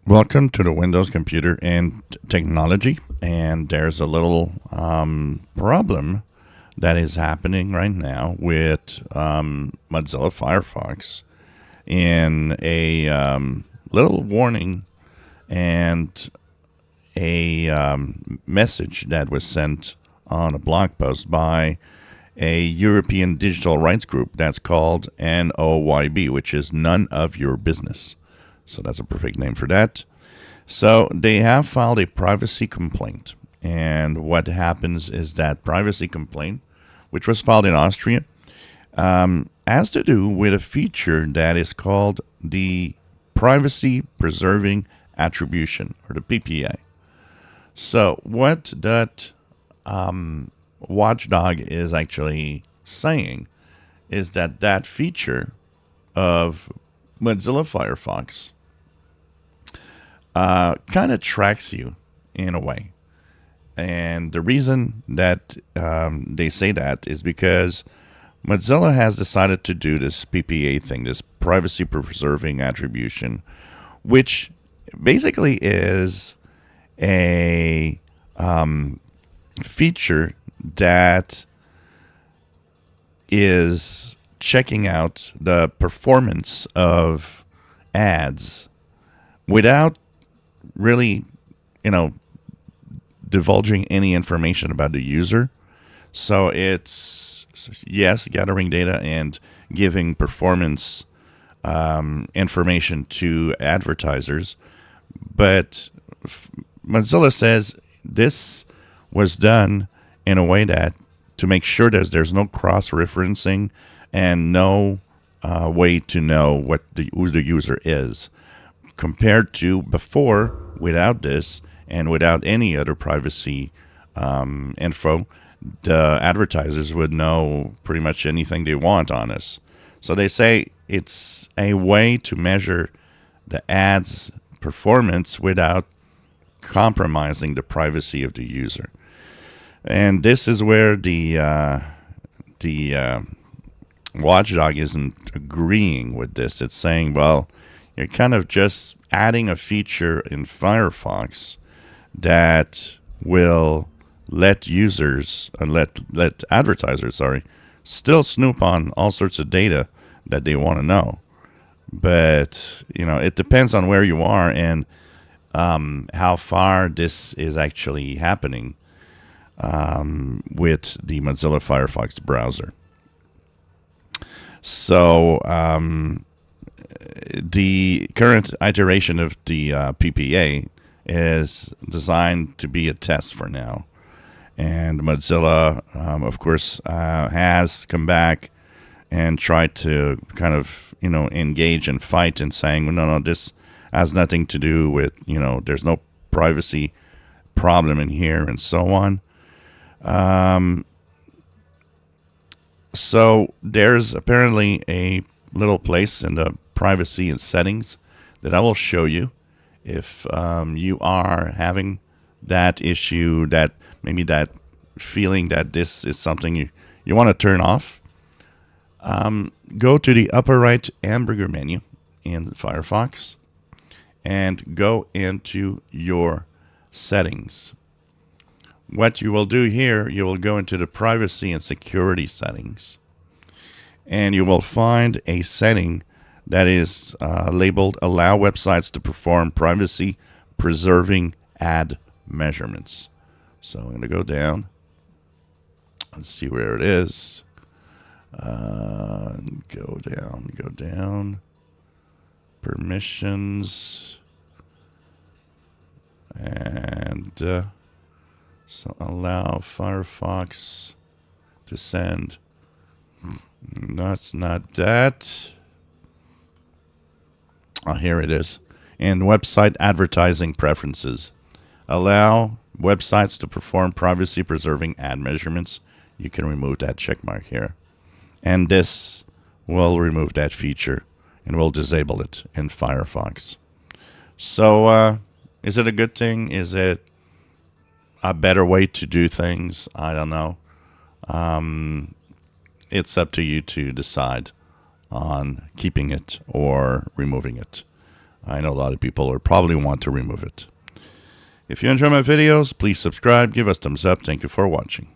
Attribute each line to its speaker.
Speaker 1: Welcome to the Windows Computer and Technology. And there's a little problem that is happening right now with Mozilla Firefox in a little warning and a message that was sent on a blog post by a European digital rights group that's called NOYB, which is None of Your Business. So that's a perfect name for that. So they have filed a privacy complaint. And what happens is that privacy complaint, which was filed in Austria, has to do with a feature that is called the Privacy Preserving Attribution, or the PPA. So what that watchdog is actually saying is that that feature of Mozilla Firefox kind of tracks you in a way. And the reason that they say that is because Mozilla has decided to do this PPA thing, this privacy preserving attribution, which basically is a feature that is checking out the performance of ads without really, divulging any information about the user. So it's, yes, gathering data and giving performance information to advertisers. But Mozilla says this was done in a way that to make sure that there's no cross-referencing and no way to know who the user is, compared to before, without this and without any other privacy info, the advertisers would know pretty much anything they want on us. So they say it's a way to measure the ads' performance without compromising the privacy of the user. And this is where the watchdog isn't agreeing with this. It's saying, well, you're kind of just adding a feature in Firefox that will let users and let advertisers, still snoop on all sorts of data that they want to know. But it depends on where you are and how far this is actually happening with the Mozilla Firefox browser. So the current iteration of the PPA is designed to be a test for now. And Mozilla, of course, has come back and tried to kind of, engage and fight and saying, no, this has nothing to do with, there's no privacy problem in here and so on. So there's apparently a little place in the privacy and settings that I will show you if you are having that issue, that maybe that feeling that this is something you want to turn off. Go to the upper right hamburger menu in Firefox and go into your settings. What you will do here, you will go into the privacy and security settings, and you will find a setting that is labeled Allow Websites to Perform Privacy Preserving Ad Measurements. So I'm going to go down. Let's see where it is. Go down. Permissions. And so allow Firefox to send. No, it's not that. Oh, here it is. In website advertising preferences. Allow websites to perform privacy preserving ad measurements. You can remove that check mark here. And this will remove that feature and will disable it in Firefox. So is it a good thing? Is it a better way to do things? I don't know. It's up to you to decide on keeping it or removing it. I know a lot of people will probably want to remove it. If you enjoy my videos, please subscribe, give us thumbs up. Thank you for watching.